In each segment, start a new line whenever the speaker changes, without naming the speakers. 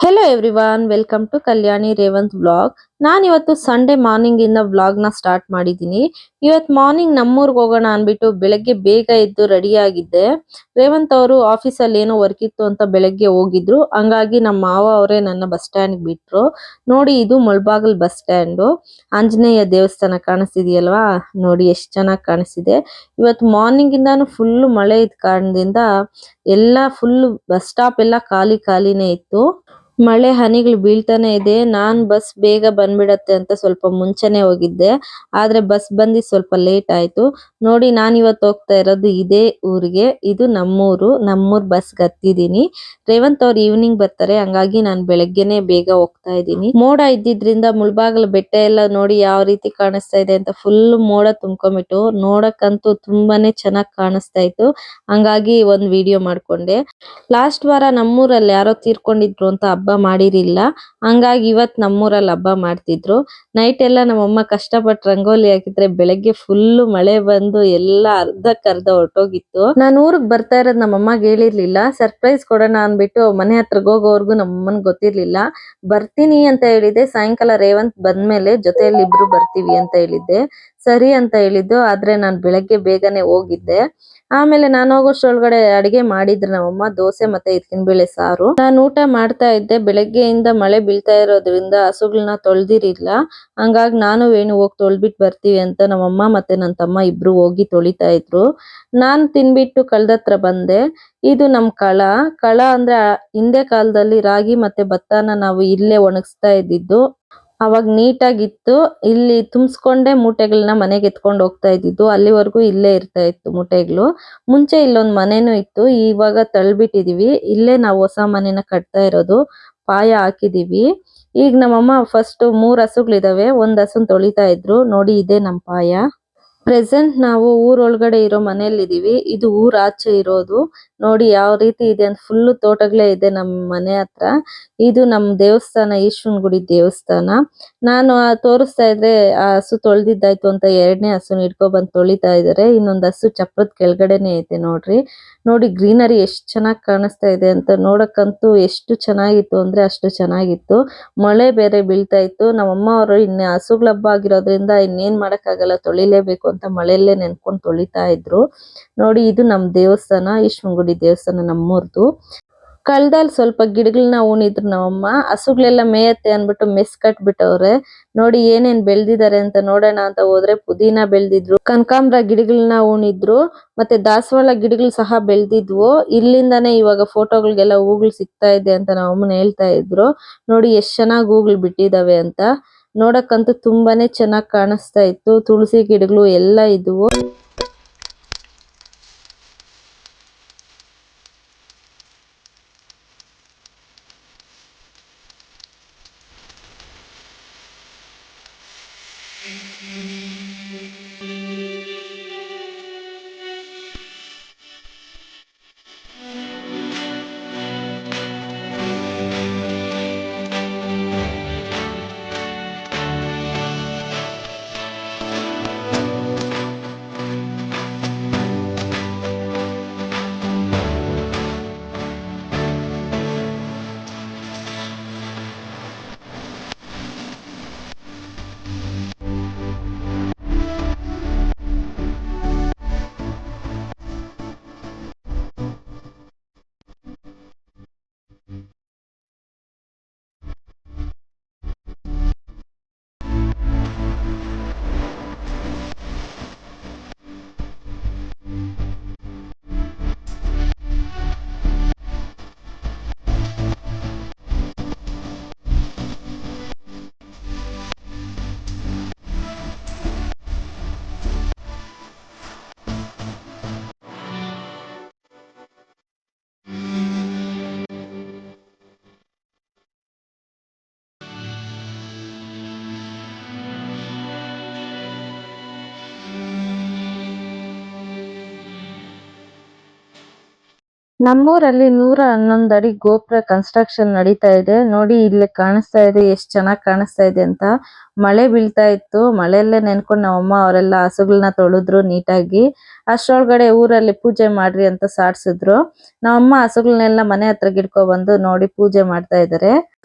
Hello everyone, welcome to Kalyani Revanth vlog. ನಾನು ಇವತ್ತು Sunday morning ಇಂದ ವ್ಲಾಗ್ ನ ಸ್ಟಾರ್ಟ್ ಮಾಡಿದ್ದೀನಿ. ಇವತ್ತು ಮಾರ್ನಿಂಗ್ ನಮ್ಮೂರ್ಗೆ ಹೋಗೋಣ ಅನ್ಬಿಟ್ಟು ಬೆಳಗ್ಗೆ ಬೇಗ ಎದ್ದು ರೆಡಿ ಆಗಿದ್ದೆ. ರೇವಂತ್ ಅವರು ಆಫೀಸಲ್ಲಿ ಏನೋ ವರ್ಕ್ ಇತ್ತು ಅಂತ ಬೆಳಗ್ಗೆ ಹೋಗಿದ್ರು. ಹಂಗಾಗಿ ನಮ್ಮ ಮಾವ ಅವರೇ ನನ್ನ ಬಸ್ ಸ್ಟ್ಯಾಂಡ್ ಬಿಟ್ರು. ನೋಡಿ, ಇದು ಮುಳಬಾಗಿಲು ಬಸ್ ಸ್ಟ್ಯಾಂಡು. ಆಂಜನೇಯ ದೇವಸ್ಥಾನ ಕಾಣಿಸ್ತಿದೆಯಲ್ವಾ, ನೋಡಿ ಎಷ್ಟು ಚೆನ್ನಾಗಿ ಕಾಣಿಸ್ತಿದೆ. ಇವತ್ತು ಮಾರ್ನಿಂಗ್ ಇಂದಾನು ಫುಲ್ ಮಳೆ ಇದ್ದ ಕಾರಣದಿಂದ ಎಲ್ಲ ಫುಲ್ ಬಸ್ ಸ್ಟಾಪ್ ಎಲ್ಲ ಖಾಲಿ ಖಾಲಿನೇ ಇತ್ತು. ಮಳೆ ಹನಿಗಳು ಬೀಳ್ತಾನೆ ಇದೆ. ನಾನ್ ಬಸ್ ಬೇಗ ಬಂದ್ಬಿಡತ್ತೆ ಅಂತ ಸ್ವಲ್ಪ ಮುಂಚೆನೆ ಹೋಗಿದ್ದೆ. ಆದ್ರೆ ಬಸ್ ಬಂದಿ ಸ್ವಲ್ಪ ಲೇಟ್ ಆಯ್ತು. ನೋಡಿ, ನಾನ್ ಇವತ್ತು ಹೋಗ್ತಾ ಇರೋದು ಇದೇ ಊರಿಗೆ. ಇದು ನಮ್ಮೂರ್ ಬಸ್ ಹತ್ತಿದೀನಿ. ರೇವಂತ್ ಅವ್ರು ಈವ್ನಿಂಗ್ ಬರ್ತಾರೆ, ಹಂಗಾಗಿ ನಾನು ಬೆಳಗ್ಗೆನೆ ಬೇಗ ಹೋಗ್ತಾ ಇದ್ದೀನಿ. ಮೋಡ ಇದ್ದಿದ್ರಿಂದ ಮುಳಬಾಗಿಲು ಬೆಟ್ಟ ಎಲ್ಲ ನೋಡಿ ಯಾವ ರೀತಿ ಕಾಣಿಸ್ತಾ ಇದೆ ಅಂತ ಫುಲ್ ಮೋಡ ತುಂಬ್ಕೊಂಡ್ಬಿಟ್ಟು ನೋಡಕ್ಕಂತೂ ತುಂಬಾನೇ ಚೆನ್ನಾಗಿ ಕಾಣಿಸ್ತಾ ಇತ್ತು. ಹಂಗಾಗಿ ಒಂದ್ ವಿಡಿಯೋ ಮಾಡ್ಕೊಂಡೆ. ಲಾಸ್ಟ್ ವಾರ ನಮ್ಮೂರಲ್ಲಿ ಯಾರೋ ತೀರ್ಕೊಂಡಿದ್ರು ಅಂತ ಹಬ್ಬ ಮಾಡಿರಿಲ್ಲ. ಹಂಗಾಗಿ ಇವತ್ ನಮ್ಮೂರಲ್ಲಿ ಹಬ್ಬ ಮಾಡ್ತಿದ್ರು. ನೈಟ್ ಎಲ್ಲ ನಮ್ಮಮ್ಮ ಕಷ್ಟಪಟ್ಟು ರಂಗೋಲಿ ಹಾಕಿದ್ರೆ ಬೆಳಗ್ಗೆ ಫುಲ್ ಮಳೆ ಬಂದು ಎಲ್ಲ ಅರ್ಧಕ್ಕರ್ಧ ಹೊರಟೋಗಿತ್ತು. ನಾನು ಊರಿಗೆ ಬರ್ತಾ ಇರೋದು ನಮ್ಮಮ್ಮಗೆ ಹೇಳಿರ್ಲಿಲ್ಲ. ಸರ್ಪ್ರೈಸ್ ಕೊಡೋಣ ಅನ್ಬಿಟ್ಟು ಮನೆ ಹತ್ರಕ್ಕೆ ಹೋಗೋವರೆಗೂ ನಮ್ಮಮ್ಮನ್ ಗೊತ್ತಿರ್ಲಿಲ್ಲ. ಬರ್ತೀನಿ ಅಂತ ಹೇಳಿದ್ದೆ. ಸಾಯಂಕಾಲ ರೇವಂತ್ ಬಂದ್ಮೇಲೆ ಜೊತೆಯಲ್ಲಿ ಇಬ್ರು ಬರ್ತೀವಿ ಅಂತ ಹೇಳಿದ್ದೆ. ಸರಿ ಅಂತ ಹೇಳಿದ್ದು. ಆದ್ರೆ ನಾನು ಬೆಳಗ್ಗೆ ಬೇಗನೆ ಹೋಗಿದ್ದೆ. ಆಮೇಲೆ ನಾನು ಹೋಗೋಷ್ಟ್ರೊಳಗಡೆ ಅಡಿಗೆ ಮಾಡಿದ್ರು ನಮ್ಮಮ್ಮ, ದೋಸೆ ಮತ್ತೆ ಬೇಳೆ ಸಾರು. ನಾನು ಊಟ ಮಾಡ್ತಾ ಇದ್ದೆ. ಬೆಳಗ್ಗೆಯಿಂದ ಮಳೆ ಬೀಳ್ತಾ ಇರೋದ್ರಿಂದ ಹಸುಗಳನ್ನ ತೊಳ್ದಿರಿಲ್ಲ. ಹಂಗಾಗಿ ನಾನು ವೇಣು ಹೋಗಿ ತೊಳ್ಬಿಟ್ಟು ಬರ್ತೀವಿ ಅಂತ ನಮ್ಮಮ್ಮ ಮತ್ತೆ ನನ್ನ ತಮ್ಮ ಇಬ್ರು ಹೋಗಿ ತೊಳಿತಾ ಇದ್ರು. ನಾನ್ ತಿನ್ಬಿಟ್ಟು ಕಳ್ದತ್ರ ಬಂದೆ. ಇದು ನಮ್ ಕಳ ಅಂದ್ರೆ ಹಿಂದೆ ಕಾಲದಲ್ಲಿ ರಾಗಿ ಮತ್ತೆ ಭತ್ತನ ನಾವು ಇಲ್ಲೇ ಒಣಗಿಸ್ತಾ ಇದ್ದಿದ್ದು. ಅವಾಗ ನೀಟಾಗಿತ್ತು. ಇಲ್ಲಿ ತುಂಬಿಸ್ಕೊಂಡೆ ಮೂಟೆಗಳನ್ನ ಮನೆಗೆ ಎತ್ಕೊಂಡು ಹೋಗ್ತಾ ಇದ್ದಿದ್ದು. ಅಲ್ಲಿವರೆಗೂ ಇಲ್ಲೇ ಇರ್ತಾ ಇತ್ತು ಮೂಟೆಗಳು. ಮುಂಚೆ ಇಲ್ಲೊಂದ್ ಮನೆನೂ ಇತ್ತು. ಇವಾಗ ತಳ್ಬಿಟ್ಟಿದೀವಿ. ಇಲ್ಲೇ ನಾವು ಹೊಸ ಮನೆನ ಕಟ್ತಾ ಇರೋದು. ಪಾಯ ಹಾಕಿದೀವಿ. ಈಗ ನಮ್ಮಮ್ಮ ಫಸ್ಟ್ 3 ಹಸುಗಳಿದಾವೆ. ಒಂದ್ ಹಸುನ್ ತೊಳಿತಾ ಇದ್ರು. ನೋಡಿ, ಇದೇ ನಮ್ ಪಾಯ. ಪ್ರೆಸೆಂಟ್ ನಾವು ಊರೊಳಗಡೆ ಇರೋ ಮನೇಲಿ ಇದೀವಿ. ಇದು ಊರ್ ಆಚೆ ಇರೋದು. ನೋಡಿ ಯಾವ ರೀತಿ ಇದೆ ಅಂತ. ಫುಲ್ ತೋಟಗಳೇ ಇದೆ ನಮ್ ಮನೆ ಹತ್ರ. ಇದು ನಮ್ ದೇವಸ್ಥಾನ, ಈಶ್ವರನ್ ಗುಡಿ ದೇವಸ್ಥಾನ. ನಾನು ತೋರಿಸ್ತಾ ಇದ್ರೆ ಆ ಹಸು ತೊಳ್ದಿದ್ದಾಯ್ತು ಅಂತ 2ನೇ ಹಸುನ ಹಿಡ್ಕೊ ಬಂದು ತೊಳಿತಾ ಇದಾರೆ. ಇನ್ನೊಂದ್ ಹಸು ಚಪ್ರದ ಕೆಳಗಡೆನೆ ಐತೆ ನೋಡ್ರಿ. ನೋಡಿ ಗ್ರೀನರಿ ಎಷ್ಟ್ ಚೆನ್ನಾಗಿ ಕಾಣಿಸ್ತಾ ಇದೆ ಅಂತ. ನೋಡಕ್ಕಂತೂ ಎಷ್ಟು ಚೆನ್ನಾಗಿತ್ತು ಅಂದ್ರೆ ಅಷ್ಟು ಚೆನ್ನಾಗಿತ್ತು. ಮಳೆ ಬೇರೆ ಬೀಳ್ತಾ ಇತ್ತು. ನಮ್ಮಮ್ಮ ಅವರು ಇನ್ನ ಹಸುಗಳ ಹಬ್ಬ ಆಗಿರೋದ್ರಿಂದ ಇನ್ನೇನ್ ಮಾಡಕ್ಕಾಗಲ್ಲ, ತೊಳಿಲೇಬೇಕು ಅಂತ ಮಳೆಯಲ್ಲೇ ನೆನ್ಕೊಂಡು ತೊಳಿತಾ ಇದ್ರು. ನೋಡಿ, ಇದು ನಮ್ ದೇವಸ್ಥಾನ, ಈಶ್ವರಗುಡಿ ದೇವಸ್ಥಾನ ನಮ್ಮೂರ್ದು. ಕಳ್ದಲ್ಲಿ ಸ್ವಲ್ಪ ಗಿಡಗಳನ್ನ ಉಣಿದ್ರು ನಮ್ಮಮ್ಮ. ಹಸುಗಳೆಲ್ಲ ಮೇಯತ್ತೆ ಅನ್ಬಿಟ್ಟು ಮೆಸ್ ಕಟ್ಬಿಟ್ಟವ್ರೆ. ನೋಡಿ ಏನೇನ್ ಬೆಳ್ದಿದ್ದಾರೆ ಅಂತ ನೋಡೋಣ ಅಂತ ಹೋದ್ರೆ ಪುದೀನ ಬೆಳ್ದಿದ್ರು, ಕನಕಾಂಬ್ರ ಗಿಡಗಳನ್ನ ಉಣಿದ್ರು, ಮತ್ತೆ ದಾಸವಾಳ ಗಿಡಗಳು ಸಹ ಬೆಳ್ದಿದ್ವು. ಇಲ್ಲಿಂದಾನೇ ಇವಾಗ ಫೋಟೋಗಳಿಗೆಲ್ಲ ಹೂಗಳು ಸಿಗ್ತಾ ಇದೆ ಅಂತ ನಮ್ಮಮ್ಮನ ಹೇಳ್ತಾ ಇದ್ರು. ನೋಡಿ ಎಷ್ಟ್ ಚೆನ್ನಾಗಿ ಹೂಗಳು ಬಿಟ್ಟಿದಾವೆ ಅಂತ. ನೋಡಕ್ಕಂತೂ ತುಂಬಾನೇ ಚೆನ್ನಾಗಿ ಕಾಣಿಸ್ತಾ ಇತ್ತು. ತುಳಸಿ ಗಿಡಗಳು ಎಲ್ಲ ಇದ್ವು. ನಮ್ಮೂರಲ್ಲಿ 111 ಅಡಿ ಗೋಪುರ ಕನ್ಸ್ಟ್ರಕ್ಷನ್ ನಡೀತಾ ಇದೆ. ನೋಡಿ ಇಲ್ಲಿ ಕಾಣಿಸ್ತಾ ಇದೆ ಎಷ್ಟು ಚೆನ್ನಾಗಿ ಕಾಣಿಸ್ತಾ ಇದೆ ಅಂತ. ಮಳೆ ಬೀಳ್ತಾ ಇತ್ತು. ಮಳೆಯಲ್ಲೇ ನೆನ್ಕೊಂಡು ನಮ್ಮಮ್ಮ ಅವರೆಲ್ಲ ಹಸುಗಳನ್ನ ತೊಳೆದ್ರು ನೀಟಾಗಿ. ಅಷ್ಟರೊಳಗಡೆ ಊರಲ್ಲಿ ಪೂಜೆ ಮಾಡ್ರಿ ಅಂತ ಸಾಡ್ಸಿದ್ರು. ನಮ್ಮಮ್ಮ ಹಸುಗಳನ್ನೆಲ್ಲ ಮನೆ ಹತ್ರ ಗಿಡ್ಕೊ ಬಂದು ನೋಡಿ ಪೂಜೆ ಮಾಡ್ತಾ ಇದ್ದಾರೆ.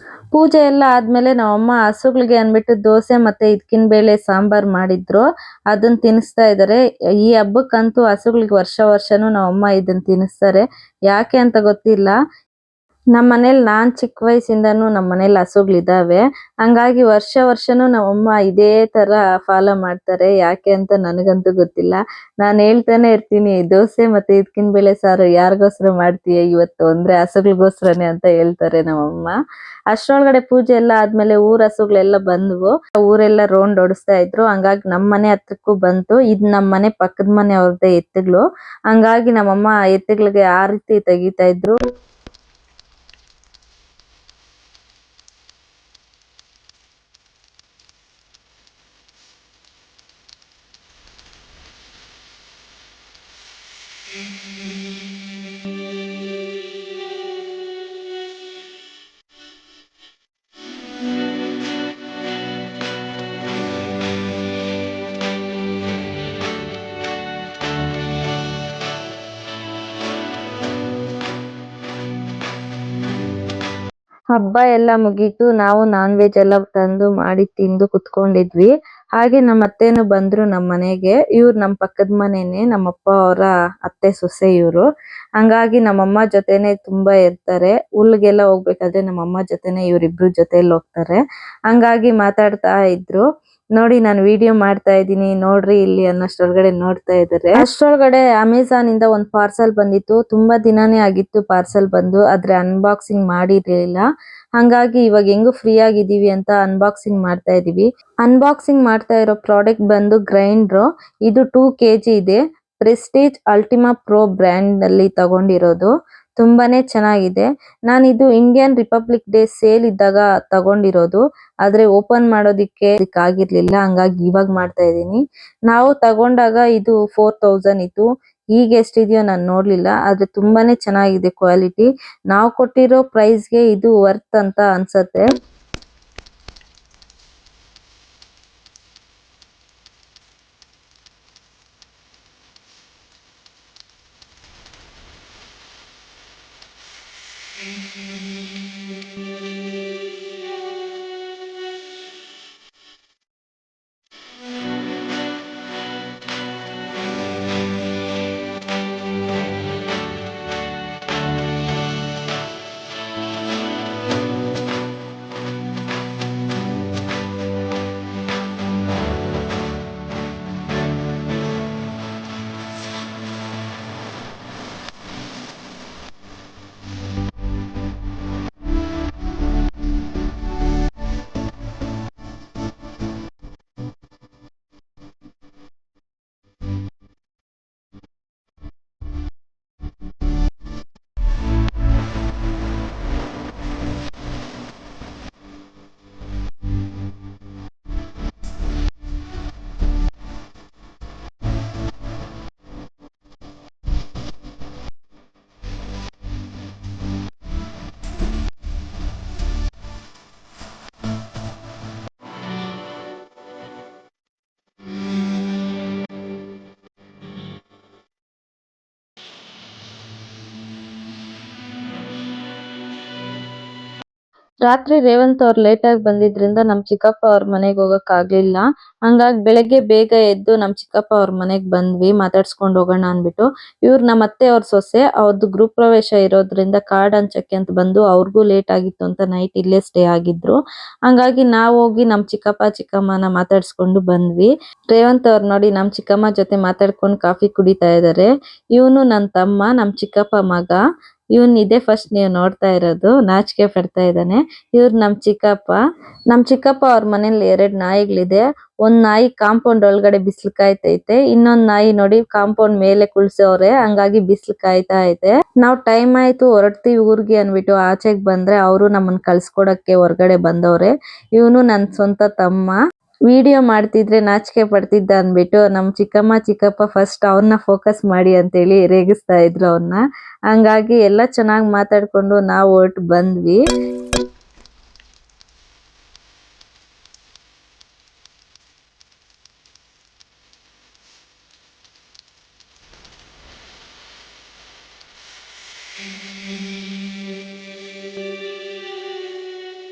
ಪೂಜೆ ಎಲ್ಲ ಆದ್ಮೇಲೆ ನಮ್ಮಮ್ಮ ಹಸುಗಳಿಗೆ ಅನ್ಬಿಟ್ಟು ದೋಸೆ ಮತ್ತೆ ಇದ್ಕಿನ ಬೇಳೆ ಸಾಂಬಾರ್ ಮಾಡಿದ್ರು. ಅದನ್ನ ತಿನ್ನಿಸ್ತಾ ಇದ್ದಾರೆ. ಈ ಹಬ್ಬಕ್ಕಂತೂ ಹಸುಗಳಿಗೆ ವರ್ಷನೂ ನಮ್ಮಮ್ಮ ಇದನ್ನ ತಿನ್ನಿಸ್ತಾರೆ. ಯಾಕೆ ಅಂತ ಗೊತ್ತಿಲ್ಲ. ನಮ್ಮ ಮನೇಲಿ ನಾನ್ ಚಿಕ್ಕ ವಯಸ್ಸಿಂದನೂ ನಮ್ಮ ಮನೇಲಿ ಹಸುಗಳಿದಾವೆ. ಹಂಗಾಗಿ ವರ್ಷನೂ ನಮ್ಮಮ್ಮ ಇದೇ ತರ ಫಾಲೋ ಮಾಡ್ತಾರೆ. ಯಾಕೆ ಅಂತ ನನಗಂತೂ ಗೊತ್ತಿಲ್ಲ. ನಾನು ಹೇಳ್ತಾನೆ ಇರ್ತೀನಿ, ದೋಸೆ ಮತ್ತೆ ಇದ್ಕಿನ ಬೇಳೆ ಸಾರು ಯಾರಿಗೋಸ್ಕರ ಮಾಡ್ತೀಯ ಇವತ್ತು ಅಂದ್ರೆ ಹಸುಗಳಿಗೋಸ್ಕರನೇ ಅಂತ ಹೇಳ್ತಾರೆ ನಮ್ಮಮ್ಮ. ಅಷ್ಟ್ರೊಳಗಡೆ ಪೂಜೆ ಎಲ್ಲ ಆದ್ಮೇಲೆ ಊರ್ ಹಸುಗಳೆಲ್ಲ ಬಂದ್ವು. ಊರೆಲ್ಲ ರೌಂಡ್ ಹೊಡಿಸ್ತಾ ಇದ್ರು. ಹಂಗಾಗಿ ನಮ್ಮ ಮನೆ ಹತ್ರಕ್ಕೂ ಬಂತು. ಇದ್ ನಮ್ಮ ಮನೆ ಪಕ್ಕದ ಮನೆ ಅವ್ರದ್ದೇ ಎತ್ತುಗಳು. ಹಂಗಾಗಿ ನಮ್ಮಮ್ಮ ಎತ್ತುಗಳಿಗೆ ಆ ರೀತಿ ತೆಗಿತಾ ಇದ್ರು. ಹಬ್ಬ ಎಲ್ಲ ಮುಗೀತು. ನಾವು ನಾನ್ ವೆಜ್ ಎಲ್ಲ ತಂದು ಮಾಡಿ ತಿಂದು ಕುತ್ಕೊಂಡಿದ್ವಿ. ಹಾಗೆ ನಮ್ಮ ಅತ್ತೆನೂ ಬಂದ್ರು ನಮ್ಮ ಮನೆಗೆ. ಇವ್ರು ನಮ್ಮ ಪಕ್ಕದ ಮನೆನೆ, ನಮ್ಮಪ್ಪ ಅವರ ಅತ್ತೆ ಸೊಸೆ ಇವ್ರು. ಹಂಗಾಗಿ ನಮ್ಮಮ್ಮ ಜೊತೆನೆ ತುಂಬಾ ಇರ್ತಾರೆ. ಹುಲ್ಗೆಲ್ಲ ಹೋಗ್ಬೇಕಾದ್ರೆ ನಮ್ಮಮ್ಮ ಜೊತೆನೆ ಇವ್ರಿಬ್ರು ಜೊತೆಲಿ ಹೋಗ್ತಾರೆ. ಹಂಗಾಗಿ ಮಾತಾಡ್ತಾ ಇದ್ರು. ನೋಡಿ ನಾನು ವಿಡಿಯೋ ಮಾಡ್ತಾ ಇದ್ದೀನಿ ನೋಡ್ರಿ ಇಲ್ಲಿ ಅನ್ನೋಷ್ಟ್ರೊಳಗಡೆ ನೋಡ್ತಾ ಇದ್ದಾರೆ. ಅಷ್ಟ್ರೊಳಗಡೆ ಅಮೆಝಾನ್ ಇಂದ ಒಂದು ಪಾರ್ಸಲ್ ಬಂದಿತ್ತು. ತುಂಬಾ ದಿನಾನೇ ಆಗಿತ್ತು ಪಾರ್ಸಲ್ ಬಂದು. ಆದ್ರೆ ಅನ್ಬಾಕ್ಸಿಂಗ್ ಮಾಡಿರ್ಲಿಲ್ಲ. ಹಂಗಾಗಿ ಇವಾಗ ಹೆಂಗು ಫ್ರೀ ಆಗಿದೀವಿ ಅಂತ ಅನ್ಬಾಕ್ಸಿಂಗ್ ಮಾಡ್ತಾ ಇದೀವಿ. ಅನ್ಬಾಕ್ಸಿಂಗ್ ಮಾಡ್ತಾ ಇರೋ ಪ್ರಾಡಕ್ಟ್ ಬಂದು ಗ್ರೈಂಡರ್. ಇದು 2 kg ಇದೆ. ಪ್ರೆಸ್ಟೀಜ್ ಅಲ್ಟಿಮಾ ಪ್ರೋ ಬ್ರ್ಯಾಂಡ್ ಅಲ್ಲಿ ತಗೊಂಡಿರೋದು. ತುಂಬಾನೇ ಚೆನ್ನಾಗಿದೆ. ನಾನು ಇದು ಇಂಡಿಯನ್ ರಿಪಬ್ಲಿಕ್ ಡೇ ಸೇಲ್ ಇದ್ದಾಗ ತಗೊಂಡಿರೋದು. ಆದ್ರೆ ಓಪನ್ ಮಾಡೋದಿಕ್ಕೆ ಆಗಿರ್ಲಿಲ್ಲ. ಹಂಗಾಗಿ ಇವಾಗ ಮಾಡ್ತಾ ಇದೀನಿ. ನಾವು ತಗೊಂಡಾಗ ಇದು 4000 ಇತ್ತು. ಈಗ ಎಷ್ಟಿದೆಯೋ ನಾನು ನೋಡ್ಲಿಲ್ಲ. ಆದ್ರೆ ತುಂಬಾನೇ ಚೆನ್ನಾಗಿದೆ ಕ್ವಾಲಿಟಿ. ನಾವು ಕೊಟ್ಟಿರೋ ಪ್ರೈಸ್ಗೆ ಇದು ವರ್ತ್ ಅಂತ ಅನ್ಸತ್ತೆ. ರಾತ್ರಿ ರೇವಂತ್ ಅವ್ರು ಲೇಟ್ ಆಗಿ ಬಂದಿದ್ರಿಂದ ನಮ್ ಚಿಕ್ಕಪ್ಪ ಅವ್ರ ಮನೆಗೆ ಹೋಗಕ್ ಆಗ್ಲಿಲ್ಲ. ಹಂಗಾಗಿ ಬೆಳಗ್ಗೆ ಬೇಗ ಎದ್ದು ನಮ್ ಚಿಕ್ಕಪ್ಪ ಅವ್ರ ಮನೆಗ್ ಬಂದ್ವಿ ಮಾತಾಡ್ಸ್ಕೊಂಡ್ ಹೋಗೋಣ ಅನ್ಬಿಟ್ಟು. ಇವ್ರು ನಮ್ಮ ಅತ್ತೆ ಅವ್ರ ಸೊಸೆ. ಅವ್ರದ್ದು ಗೃಹ ಪ್ರವೇಶ ಇರೋದ್ರಿಂದ ಕಾರ್ಡ್ ಹಂಚಕ್ಕೆ ಅಂತ ಬಂದು ಅವ್ರಿಗೂ ಲೇಟ್ ಆಗಿತ್ತು ಅಂತ ನೈಟ್ ಇಲ್ಲೇ ಸ್ಟೇ ಆಗಿದ್ರು. ಹಂಗಾಗಿ ನಾವ್ ಹೋಗಿ ನಮ್ ಚಿಕ್ಕಪ್ಪ ಚಿಕ್ಕಮ್ಮನ ಮಾತಾಡ್ಸ್ಕೊಂಡು ಬಂದ್ವಿ. ರೇವಂತ್ ಅವ್ರು ನೋಡಿ ನಮ್ ಚಿಕ್ಕಮ್ಮ ಜೊತೆ ಮಾತಾಡ್ಕೊಂಡು ಕಾಫಿ ಕುಡಿತಾ ಇದಾರೆ. ಇವನು ನನ್ ತಮ್ಮ, ನಮ್ ಚಿಕ್ಕಪ್ಪ ಮಗ. ಇವನ್ ಇದೇ ಫಸ್ಟ್ ನೀವು ನೋಡ್ತಾ ಇರೋದು. ನಾಚಿಕೆ ಪಡ್ತಾ ಇದ್ದಾನೆ. ಇವ್ರು ನಮ್ ಚಿಕ್ಕಪ್ಪ ಅವ್ರ ಮನೇಲಿ 2 ನಾಯಿಗಳಿದೆ. ಒಂದ್ ನಾಯಿ ಕಾಂಪೌಂಡ್ ಒಳಗಡೆ ಬಿಸಿಲು ಕಾಯ್ತೈತೆ. ಇನ್ನೊಂದ್ ನಾಯಿ ನೋಡಿ ಕಾಂಪೌಂಡ್ ಮೇಲೆ ಕುಳ್ಸವ್ರೆ. ಹಂಗಾಗಿ ಬಿಸಿಲು ಕಾಯ್ತಾ ಐತೆ. ನಾವ್ ಟೈಮ್ ಆಯ್ತು ಹೊರಡ್ತೀವಿ ಊರ್ಗೆ ಅನ್ಬಿಟ್ಟು ಆಚೆಗ್ ಬಂದ್ರೆ ಅವರು ನಮ್ಮನ್ನ ಕಳ್ಸ್ಕೊಡಕ್ಕೆ ಹೊರಗಡೆ ಬಂದವ್ರೆ. ಇವನು ನನ್ ಸ್ವಂತ ತಮ್ಮ. ವಿಡಿಯೋ ಮಾಡ್ತಿದ್ರೆ ನಾಚಿಕೆ ಪಡ್ತಿದ್ದ ಅಂದ್ಬಿಟ್ಟು ನಮ್ಮ ಚಿಕ್ಕಮ್ಮ ಚಿಕ್ಕಪ್ಪ ಫಸ್ಟ್ ಅವ್ರನ್ನ ಫೋಕಸ್ ಮಾಡಿ ಅಂತೇಳಿ ರೇಗಿಸ್ತಾ ಇದ್ರು ಅವ್ರನ್ನ. ಹಂಗಾಗಿ ಎಲ್ಲ ಚೆನ್ನಾಗಿ ಮಾತಾಡ್ಕೊಂಡು ನಾವು ಹೊರಟು ಬಂದ್ವಿ.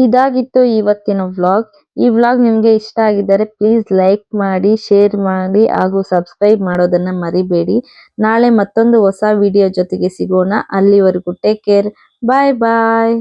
ಇದಾಗಿತ್ತು ಇವತ್ತಿನ ವ್ಲಾಗ್. ಈ ವ್ಲಾಗ್ ನಿಮಗೆ ಇಷ್ಟ ಆಗಿದ್ದರೆ ಪ್ಲೀಸ್ ಲೈಕ್ ಮಾಡಿ, ಶೇರ್ ಮಾಡಿ ಹಾಗೂ ಸಬ್ಸ್ಕ್ರೈಬ್ ಮಾಡೋದನ್ನ ಮರಿಬೇಡಿ. ನಾಳೆ ಮತ್ತೊಂದು ಹೊಸ ವಿಡಿಯೋ ಜೊತೆಗೆ ಸಿಗೋಣ. ಅಲ್ಲಿವರೆಗೂ ಟೇಕ್ ಕೇರ್. ಬಾಯ್ ಬಾಯ್.